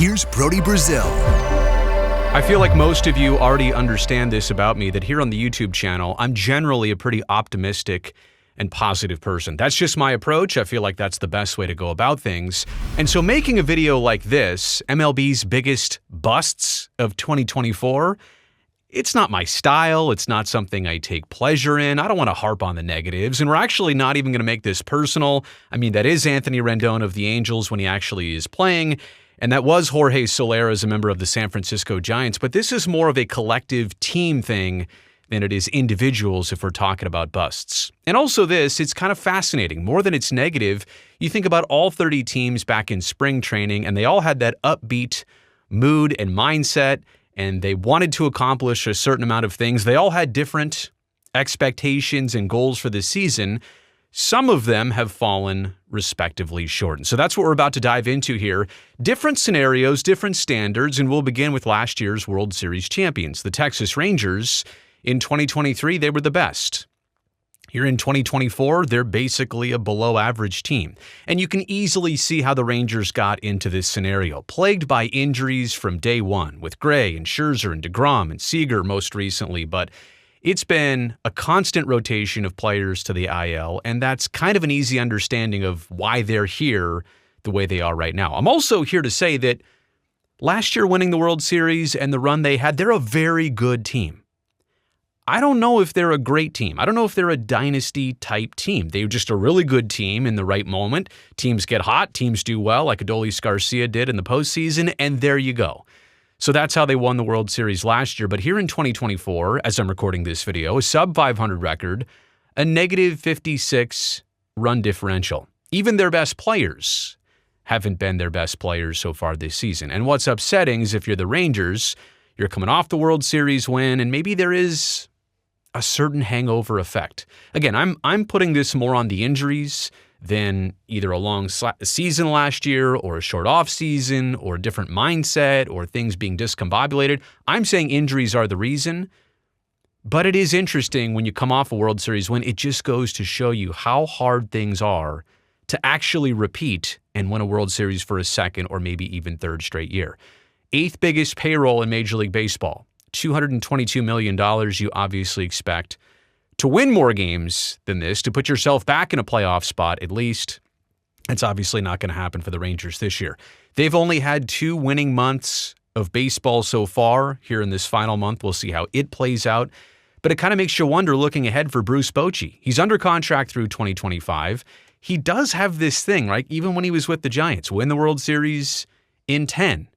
here's Brody Brazil. I feel like most of you already understand this about me, that here on the YouTube channel, I'm generally a pretty optimistic and positive person. That's just my approach. I feel like that's the best way to go about things. And so making a video like this, MLB's biggest busts of 2024, it's not my style. It's not something I take pleasure in. I don't want to harp on the negatives. And we're actually not even going to make this personal. I mean, that is Anthony Rendon of the Angels when he actually is playing. And that was Jorge Soler as a member of the San Francisco Giants. But this is more of a collective team thing than it is individuals if we're talking about busts. And also this, it's kind of fascinating. More than it's negative, you think about all 30 teams back in spring training, and they all had that upbeat mood and mindset, and they wanted to accomplish a certain amount of things. They all had different expectations and goals for this season. Some of them have fallen respectively short. And so that's what we're about to dive into here. Different scenarios, different standards, and we'll begin with last year's World Series champions, the Texas Rangers. In 2023, they were the best. Here in 2024, they're basically a below-average team. And you can easily see how the Rangers got into this scenario, plagued by injuries from day one, with Gray and Scherzer and DeGrom and Seager most recently. But it's been a constant rotation of players to the IL, and that's kind of an easy understanding of why they're here the way they are right now. I'm also here to say that last year winning the World Series and the run they had, they're a very good team. I don't know if they're a great team. I don't know if they're a dynasty-type team. They're just a really good team in the right moment. Teams get hot. Teams do well, like Adolis Garcia did in the postseason, and there you go. So that's how they won the World Series last year. But here in 2024, as I'm recording this video, a sub-500 record, a negative 56 run differential. Even their best players haven't been their best players so far this season. And what's upsetting is if you're the Rangers, you're coming off the World Series win, and maybe there is a certain hangover effect. Again, I'm putting this more on the injuries than either a long season last year or a short off season or a different mindset or things being discombobulated. I'm saying injuries are the reason, but it is interesting when you come off a World Series win, it just goes to show you how hard things are to actually repeat and win a World Series for a second or maybe even third straight year. 8th biggest payroll in Major League Baseball. $222 million you obviously expect to win more games than this, to put yourself back in a playoff spot at least. It's obviously not going to happen for the Rangers this year. They've only had 2 winning months of baseball so far. Here in this final month, we'll see how it plays out. But it kind of makes you wonder looking ahead for Bruce Bochy. He's under contract through 2025. He does have this thing, right? Even when he was with the Giants, win the World Series in 10.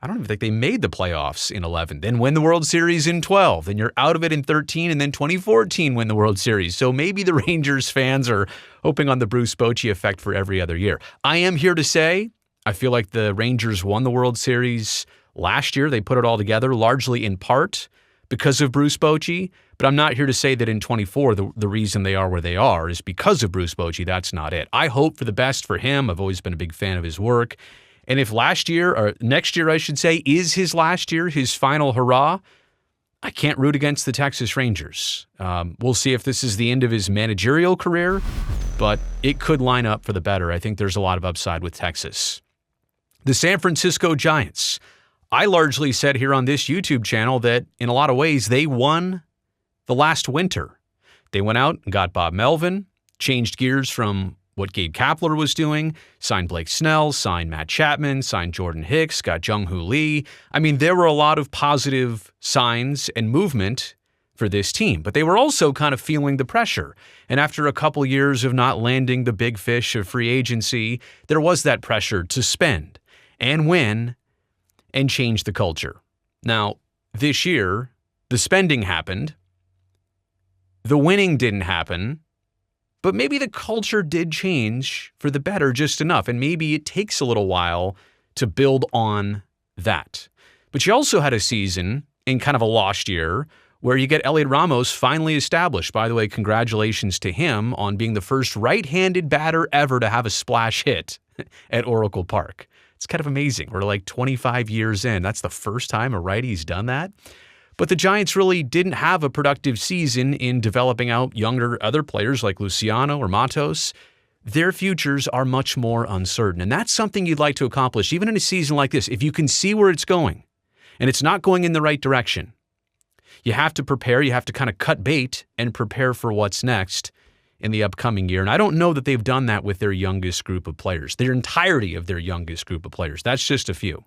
I don't even think they made the playoffs in 11. Then win the World Series in 12. Then you're out of it in 13. And then 2014 win the World Series. So maybe the Rangers fans are hoping on the Bruce Bochy effect for every other year. I am here to say I feel like the Rangers won the World Series last year. They put it all together largely in part because of Bruce Bochy. But I'm not here to say that in 24 the reason they are where they are is because of Bruce Bochy. That's not it. I hope for the best for him. I've always been a big fan of his work. And if last year, or next year, I should say, is his last year, his final hurrah, I can't root against the Texas Rangers. We'll see if this is the end of his managerial career, but it could line up for the better. I think there's a lot of upside with Texas. The San Francisco Giants. I largely said here on this YouTube channel that in a lot of ways they won the last winter. They went out and got Bob Melvin, changed gears from what Gabe Kapler was doing, signed Blake Snell, signed Matt Chapman, signed Jordan Hicks, got Jung-Hoo Lee. I mean, there were a lot of positive signs and movement for this team, but they were also kind of feeling the pressure. And after a couple years of not landing the big fish of free agency, there was that pressure to spend and win and change the culture. Now, this year, the spending happened. The winning didn't happen. But maybe the culture did change for the better just enough, and maybe it takes a little while to build on that. But you also had a season in kind of a lost year where you get Elliot Ramos finally established. By the way, congratulations to him on being the first right-handed batter ever to have a splash hit at Oracle Park. It's kind of amazing. We're like 25 years in. That's the first time a righty's done that. But the Giants really didn't have a productive season in developing out younger other players like Luciano or Matos. their futures are much more uncertain. And that's something you'd like to accomplish, even in a season like this. If you can see where it's going and it's not going in the right direction, you have to prepare. You have to kind of cut bait and prepare for what's next in the upcoming year. And I don't know that they've done that with their youngest group of players, their entirety of their youngest group of players. That's just a few.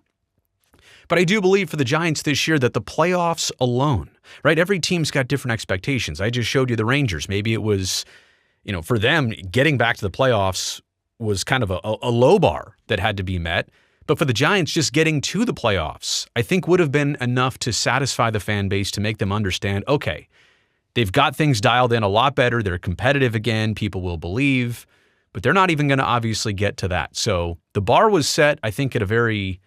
But I do believe for the Giants this year that the playoffs alone, right? Every team's got different expectations. I just showed you the Rangers. Maybe it was, for them, getting back to the playoffs was kind of a low bar that had to be met. But for the Giants, just getting to the playoffs, I think would have been enough to satisfy the fan base, to make them understand, okay, they've got things dialed in a lot better. They're competitive again. People will believe, but they're not even going to obviously get to that. So the bar was set, I think, at a very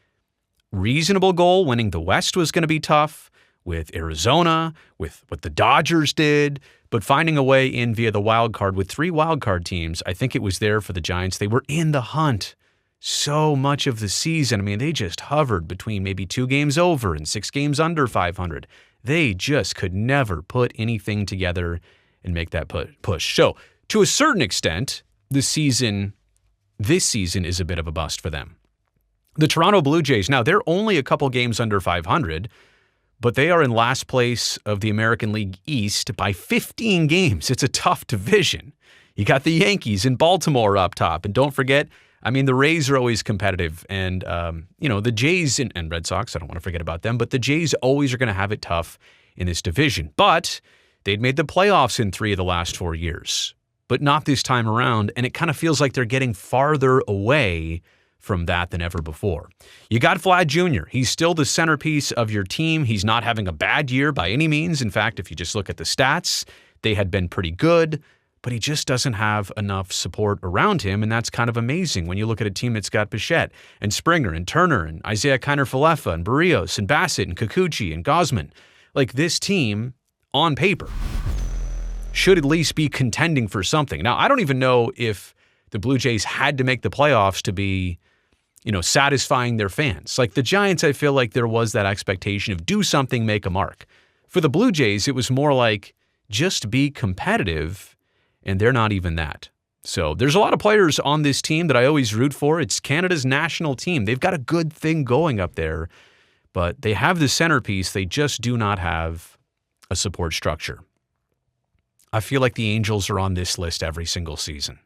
reasonable goal. Winning the West was going to be tough with Arizona, with what the Dodgers did, but finding a way in via the wild card with 3 wild card teams, I think it was there for the Giants. They were in the hunt so much of the season. I mean, they just hovered between maybe 2 games over and 6 games under 500. They just could never put anything together and make that push. So to a certain extent, this season is a bit of a bust for them. The Toronto Blue Jays, now they're only a couple games under 500, but they are in last place of the American League East by 15 games. It's a tough division. You got the Yankees and Baltimore up top. And don't forget, the Rays are always competitive. And, the Jays and Red Sox, I don't want to forget about them, but the Jays always are going to have it tough in this division. But they'd made the playoffs in 3 of the last 4 years, but not this time around. And it kind of feels like they're getting farther away from that than ever before. You got Vlad Jr. He's still the centerpiece of your team. He's not having a bad year by any means. In fact, if you just look at the stats, they had been pretty good, but he just doesn't have enough support around him, and that's kind of amazing when you look at a team that's got Bichette and Springer and Turner and Isaiah Kiner-Falefa and Barrios and Bassett and Kikuchi and Gausman. Like, this team, on paper, should at least be contending for something. Now, I don't even know if the Blue Jays had to make the playoffs to be, satisfying their fans. Like the Giants, I feel like there was that expectation of do something, make a mark. For the Blue Jays, it was more like just be competitive, and they're not even that. So there's a lot of players on this team that I always root for. It's Canada's national team. They've got a good thing going up there, but they have the centerpiece. They just do not have a support structure. I feel like the Angels are on this list every single season.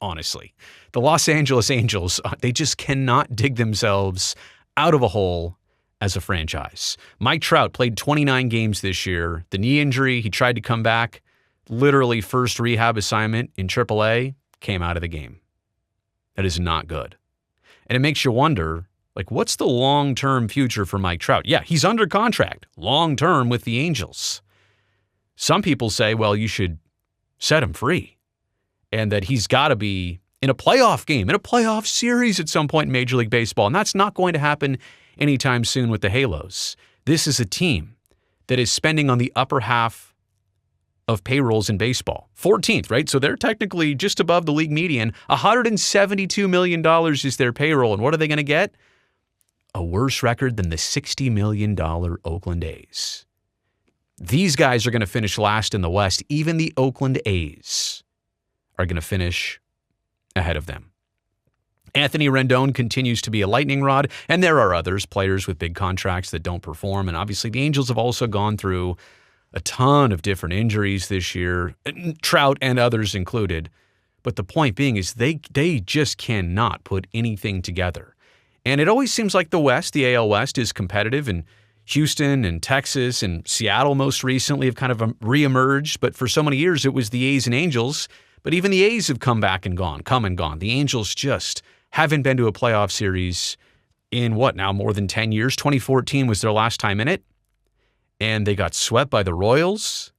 Honestly, the Los Angeles Angels, they just cannot dig themselves out of a hole as a franchise. Mike Trout played 29 games this year. The knee injury, he tried to come back. Literally first rehab assignment in AAA, came out of the game. That is not good. And it makes you wonder, what's the long-term future for Mike Trout? Yeah, he's under contract long-term with the Angels. Some people say, well, you should set him free, and that he's got to be in a playoff game, in a playoff series at some point in Major League Baseball. And that's not going to happen anytime soon with the Halos. This is a team that is spending on the upper half of payrolls in baseball. 14th, right? So they're technically just above the league median. $172 million is their payroll. And what are they going to get? A worse record than the $60 million Oakland A's. These guys are going to finish last in the West. Even the Oakland A's are going to finish ahead of them. Anthony Rendon continues to be a lightning rod, and there are others, players with big contracts that don't perform. And obviously the Angels have also gone through a ton of different injuries this year, Trout and others included. But the point being is they just cannot put anything together. And it always seems like the West, the AL West, is competitive, and Houston and Texas and Seattle most recently have kind of reemerged. But for so many years, it was the A's and Angels. But even the A's have come and gone. The Angels just haven't been to a playoff series in more than 10 years. 2014 was their last time in it. And they got swept by the Royals.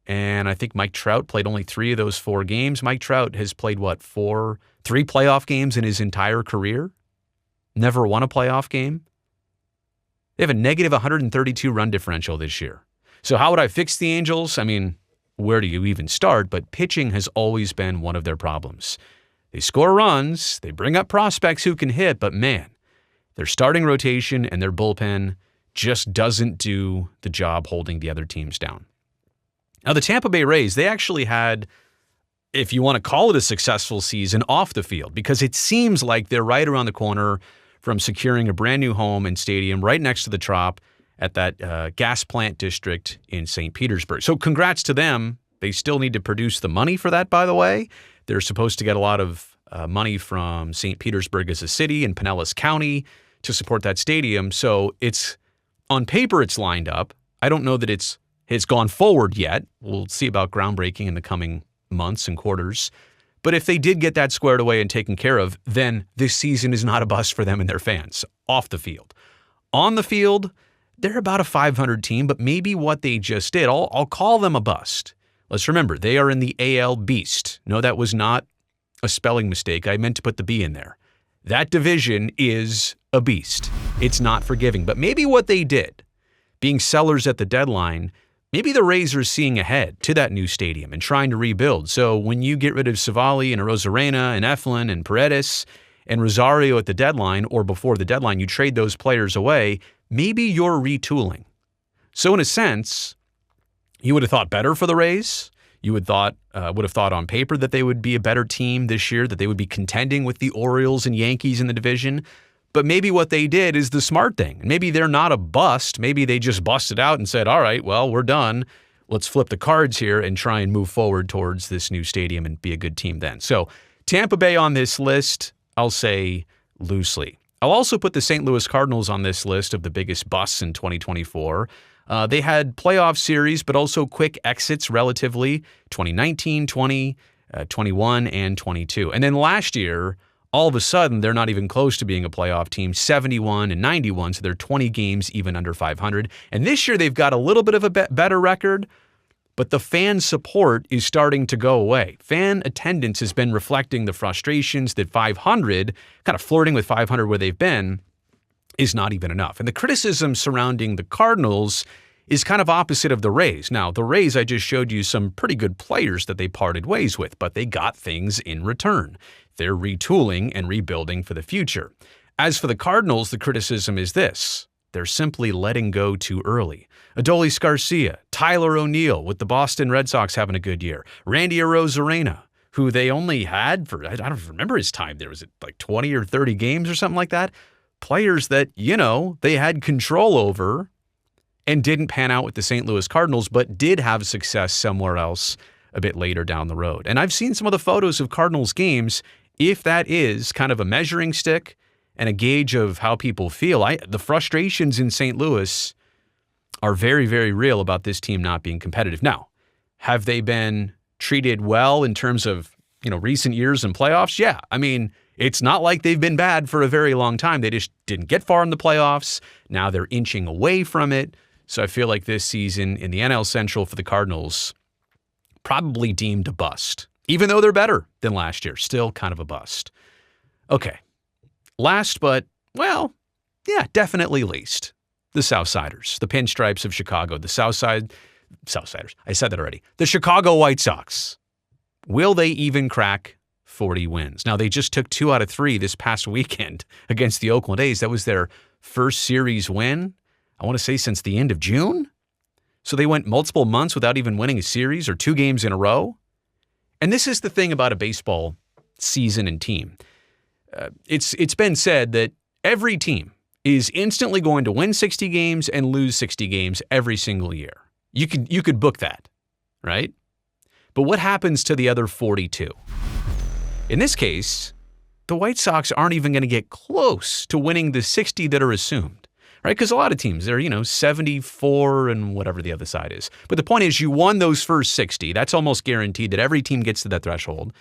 And I think Mike Trout played only 3 of those 4 games. Mike Trout has played, 3 playoff games in his entire career? Never won a playoff game? They have a negative 132 run differential this year. So how would I fix the Angels? Where do you even start? But pitching has always been one of their problems. They score runs, they bring up prospects who can hit, but man, their starting rotation and their bullpen just doesn't do the job holding the other teams down. Now, the Tampa Bay Rays, they actually had if you want to call it a successful season, off the field, because it seems like they're right around the corner from securing a brand new home and stadium right next to the Trop at that gas plant district in St. Petersburg. So congrats to them. They still need to produce the money for that, by the way. They're supposed to get a lot of money from St. Petersburg as a city and Pinellas County to support that stadium. So it's on paper, it's lined up. I don't know that it's gone forward yet. We'll see about groundbreaking in the coming months and quarters. But if they did get that squared away and taken care of, then this season is not a bust for them and their fans off the field. On the field, they're about a 500 team, but maybe what they just did, I'll call them a bust. Let's remember, they are in the AL Beast. No, that was not a spelling mistake. I meant to put the B in there. That division is a beast. It's not forgiving. But maybe what they did, being sellers at the deadline, maybe the Rays are seeing ahead to that new stadium and trying to rebuild. So when you get rid of Savali and Arozarena and Eflin and Paredes and Rosario at the deadline or before the deadline, you trade those players away, maybe you're retooling. So in a sense, you would have thought better for the Rays. You would have thought on paper that they would be a better team this year, that they would be contending with the Orioles and Yankees in the division. But maybe what they did is the smart thing. Maybe they're not a bust. Maybe they just busted out and said, all right, well, we're done. Let's flip the cards here and try and move forward towards this new stadium and be a good team then. So Tampa Bay on this list, I'll say loosely. I'll also put the St. Louis Cardinals on this list of the biggest busts in 2024. They had playoff series, but also quick exits relatively, 2019, 20, 21, and 22. And then last year, all of a sudden, they're not even close to being a playoff team, 71 and 91, so they're 20 games even under 500. And this year, they've got a little bit of a better record, but the fan support is starting to go away. Fan attendance has been reflecting the frustrations that 500, kind of flirting with 500 where they've been, is not even enough. And the criticism surrounding the Cardinals is kind of opposite of the Rays. Now, the Rays, I just showed you some pretty good players that they parted ways with, but they got things in return. They're retooling and rebuilding for the future. As for the Cardinals, the criticism is this. They're simply letting go too early. Adolis Garcia, Tyler O'Neill with the Boston Red Sox having a good year. Randy Arozarena, who they only had for, I don't remember his time there. Was it like 20 or 30 games or something like that? Players that, they had control over and didn't pan out with the St. Louis Cardinals, but did have success somewhere else a bit later down the road. And I've seen some of the photos of Cardinals games. If that is kind of a measuring stick and a gauge of how people feel, the frustrations in St. Louis are very, very real about this team not being competitive. Now, have they been treated well in terms of, recent years and playoffs? Yeah. I mean, it's not like they've been bad for a very long time. They just didn't get far in the playoffs. Now they're inching away from it. So I feel like this season in the NL Central for the Cardinals, probably deemed a bust. Even though they're better than last year, still kind of a bust. Okay. Last but, definitely least, the Southsiders, the Pinstripes of Chicago, the Southsiders. I said that already. The Chicago White Sox. Will they even crack 40 wins? Now, they just took 2 out of 3 this past weekend against the Oakland A's. That was their first series win, I want to say, since the end of June. So they went multiple months without even winning a series or 2 games in a row. And this is the thing about a baseball season and team. It's been said that every team is instantly going to win 60 games and lose 60 games every single year. You could book that, right? But what happens to the other 42? In this case, the White Sox aren't even going to get close to winning the 60 that are assumed, right? Because a lot of teams, they're, 74 and whatever the other side is. But the point is, you won those first 60. That's almost guaranteed that every team gets to that threshold.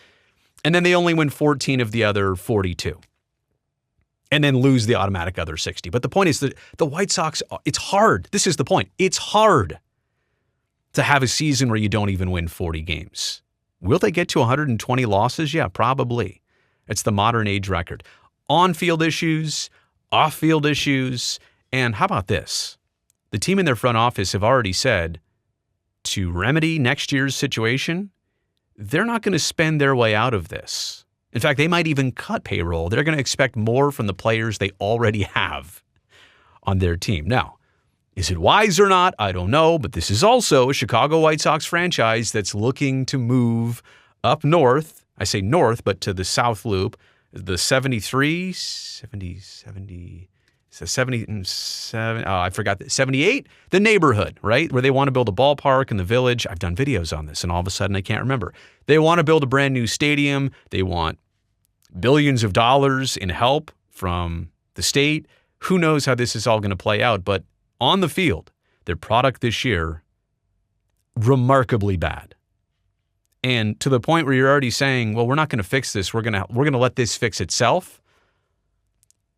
And then they only win 14 of the other 42. And then lose the automatic other 60. But the point is that the White Sox, it's hard. This is the point. It's hard to have a season where you don't even win 40 games. Will they get to 120 losses? Yeah, probably. It's the modern age record. On-field issues, off-field issues, and how about this? The team in their front office have already said to remedy next year's situation, they're not going to spend their way out of this. In fact, they might even cut payroll. They're going to expect more from the players they already have on their team. Now, is it wise or not? I don't know, but this is also a Chicago White Sox franchise that's looking to move up north. I say north, but to the South Loop, the 73, 70, 70, so 77, I forgot, 78, the neighborhood, right? Where they want to build a ballpark in the Village. I've done videos on this, and all of a sudden I can't remember. They want to build a brand new stadium. They want billions of dollars in help from the state. Who knows how this is all going to play out, but on the field, their product this year, remarkably bad. And to the point where you're already saying, well, we're not going to fix this. We're going to let this fix itself.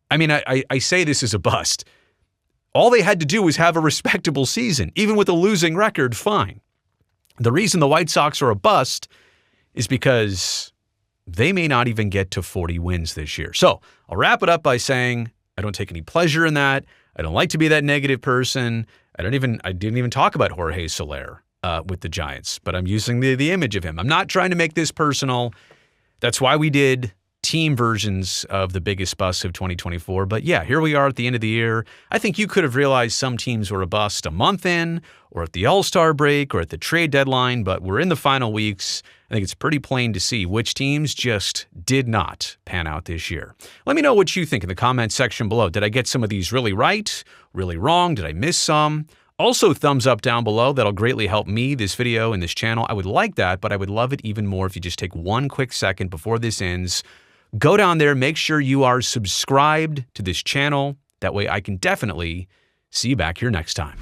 I mean, I say this is a bust. All they had to do was have a respectable season. Even with a losing record, fine. The reason the White Sox are a bust is because they may not even get to 40 wins this year. So I'll wrap it up by saying I don't take any pleasure in that. I don't like to be that negative person. I didn't even talk about Jorge Soler with the Giants, but I'm using the image of him. I'm not trying to make this personal. That's why we did team versions of the biggest busts of 2024. But yeah, here we are at the end of the year. I think you could have realized some teams were a bust a month in, or at the All-Star break, or at the trade deadline, but we're in the final weeks. I think it's pretty plain to see which teams just did not pan out this year. Let me know what you think in the comments section below. Did I get some of these really right, really wrong? Did I miss some? Also, thumbs up down below. That'll greatly help me, this video, and this channel. I would like that, but I would love it even more if you just take one quick second before this ends. Go down there, make sure you are subscribed to this channel. That way I can definitely see you back here next time.